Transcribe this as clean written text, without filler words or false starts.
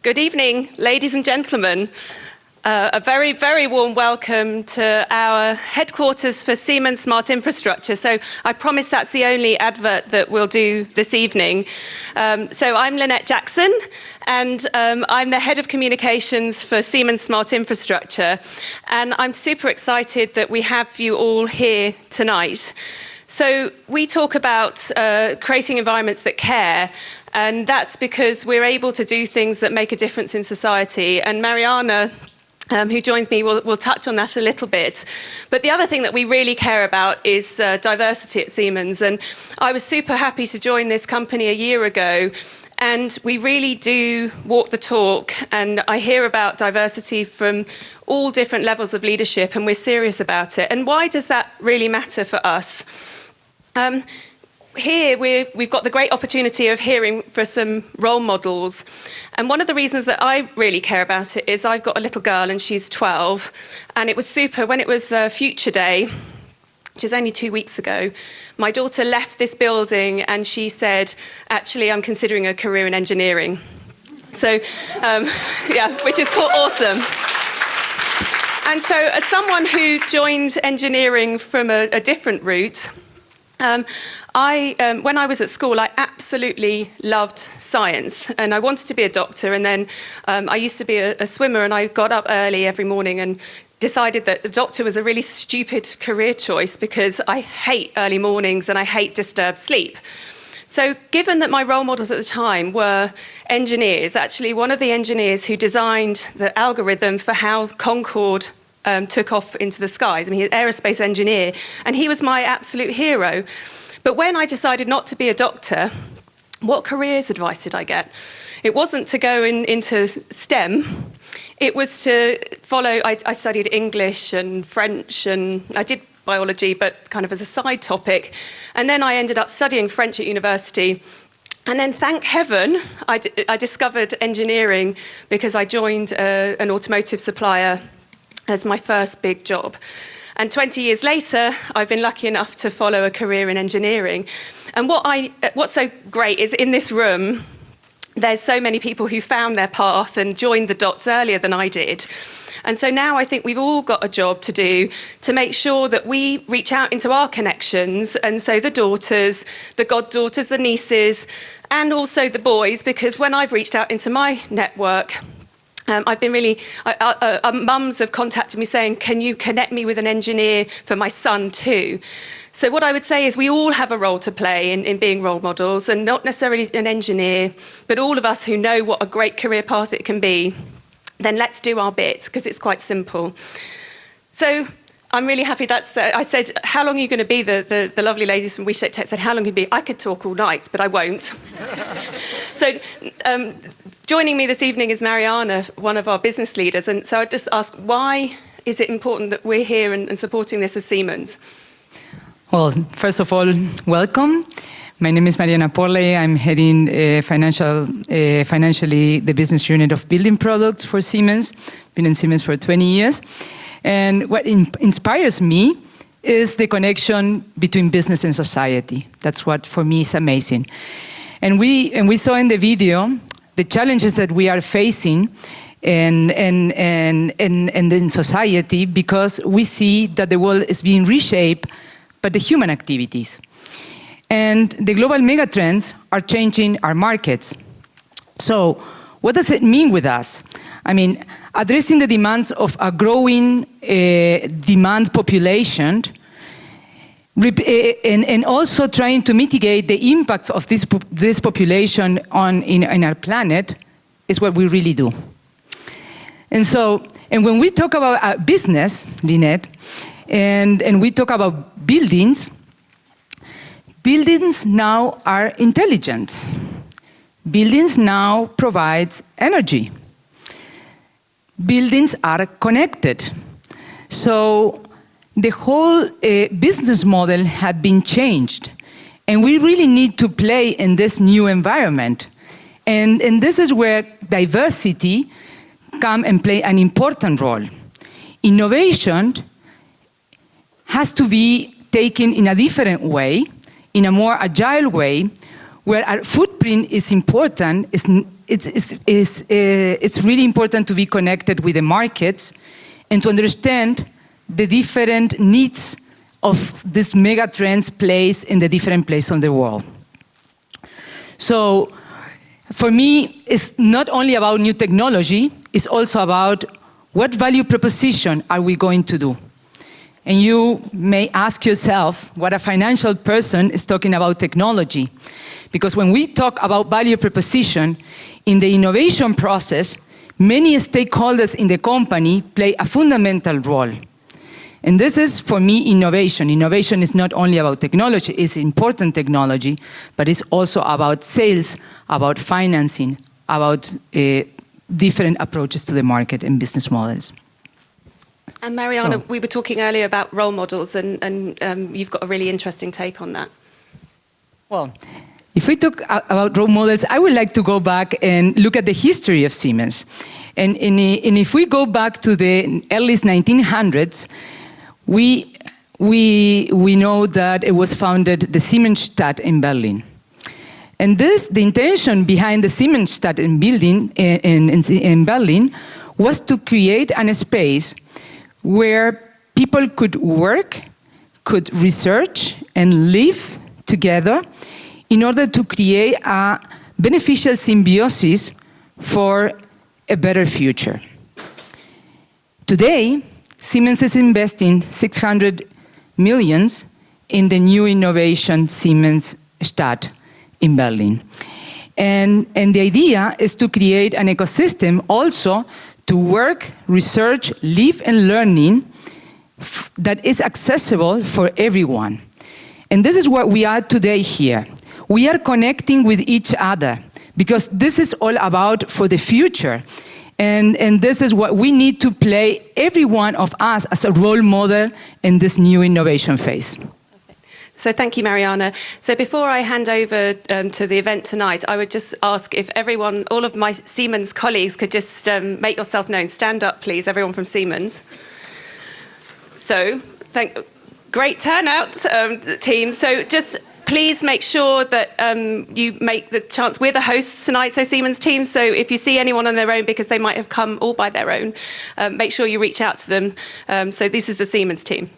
Good evening, ladies and gentlemen. A very, very warm welcome to our headquarters for Siemens Smart Infrastructure. So I promise that's the only advert that we'll do this evening. So I'm Lynette Jackson, and I'm the head of communications for Siemens Smart Infrastructure. And I'm super excited that we have you all here tonight. So we talk about creating environments that care, and that's because we're able to do things that make a difference in society. And Mariana, who joins me, will touch on that a little bit. But the other thing that we really care about is diversity at Siemens. And I was super happy to join this company a year ago. And we really do walk the talk. And I hear about diversity from all different levels of leadership, and we're serious about it. And why does that really matter for us? Here, we've got the great opportunity of hearing for some role models. And one of the reasons that I really care about it is I've got a little girl and she's 12. And it was super, when it was Future Day, which is only 2 weeks ago, my daughter left this building and she said, actually, I'm considering a career in engineering. So, yeah, which is awesome. And so as someone who joined engineering from a different route, when I was at school, I absolutely loved science, and I wanted to be a doctor. And then I used to be a swimmer, and I got up early every morning and decided that the doctor was a really stupid career choice because I hate early mornings and I hate disturbed sleep. So given that my role models at the time were engineers, actually one of the engineers who designed the algorithm for how Concorde took off into the skies. I mean, he's an aerospace engineer, and he was my absolute hero. But when I decided not to be a doctor, what careers advice did I get? It wasn't to go into STEM. It was to follow, I studied English and French, and I did biology, but kind of as a side topic. And then I ended up studying French at university. And then, thank heaven, I discovered engineering because I joined an automotive supplier as my first big job. And 20 years later, I've been lucky enough to follow a career in engineering. And what's so great is in this room, there's so many people who found their path and joined the dots earlier than I did. And so now I think we've all got a job to do to make sure that we reach out into our connections, and so the daughters, the goddaughters, the nieces, and also the boys, because when I've reached out into my network, I've been really, mums have contacted me saying, can you connect me with an engineer for my son too? So what I would say is we all have a role to play in being role models, and not necessarily an engineer, but all of us who know what a great career path it can be, then let's do our bit, because it's quite simple. So I'm really happy that's, I said, how long are you going to be? The lovely ladies from WeShape Tech said, how long are you going to be? I could talk all night, but I won't. So joining me this evening is Mariana, one of our business leaders. And so I'd just ask, why is it important that we're here and supporting this as Siemens? Well, first of all, welcome. My name is Mariana Porley. I'm heading financially the business unit of building products for Siemens. Been in Siemens for 20 years. And what inspires me is the connection between business and society. That's what, for me, is amazing. And we saw in the video the challenges that we are facing in society, because we see that the world is being reshaped by the human activities. And the global megatrends are changing our markets. So what does it mean with us? I mean, addressing the demands of a growing demand population, and also trying to mitigate the impacts of this population in our planet is what we really do. And when we talk about business, Lynette, and we talk about buildings now are intelligent. Buildings now provide energy. Buildings are connected. So the whole business model had been changed, and we really need to play in this new environment. And this is where diversity come and play an important role. Innovation has to be taken in a different way, in a more agile way, where our footprint is important, it's really important to be connected with the markets and to understand the different needs of these mega trends place in the different places of the world. So for me, it's not only about new technology, it's also about what value proposition are we going to do? And you may ask yourself what a financial person is talking about technology. Because when we talk about value proposition, in the innovation process, many stakeholders in the company play a fundamental role. And this is, for me, innovation. Innovation is not only about technology, it's important technology, but it's also about sales, about financing, about different approaches to the market and business models. And Mariana, we were talking earlier about role models, and you've got a really interesting take on that. Well, if we talk about role models, I would like to go back and look at the history of Siemens. And if we go back to the early 1900s, we know that it was founded the Siemensstadt in Berlin. And the intention behind the Siemensstadt in Berlin was to create a space where people could work, could research, and live together in order to create a beneficial symbiosis for a better future. Today, Siemens is investing 600 million in the new innovation Siemensstadt in Berlin. And the idea is to create an ecosystem also to work, research, live, and learning that is accessible for everyone. And this is what we are today here. We are connecting with each other because this is all about for the future. And this is what we need to play, every one of us, as a role model in this new innovation phase. So thank you, Mariana. So before I hand over to the event tonight, I would just ask if everyone, all of my Siemens colleagues, could just make yourself known. Stand up, please, everyone from Siemens. So, great turnout, team. So just please make sure that you make the chance. We're the hosts tonight, so Siemens team. So if you see anyone on their own, because they might have come all by their own, make sure you reach out to them. So this is the Siemens team.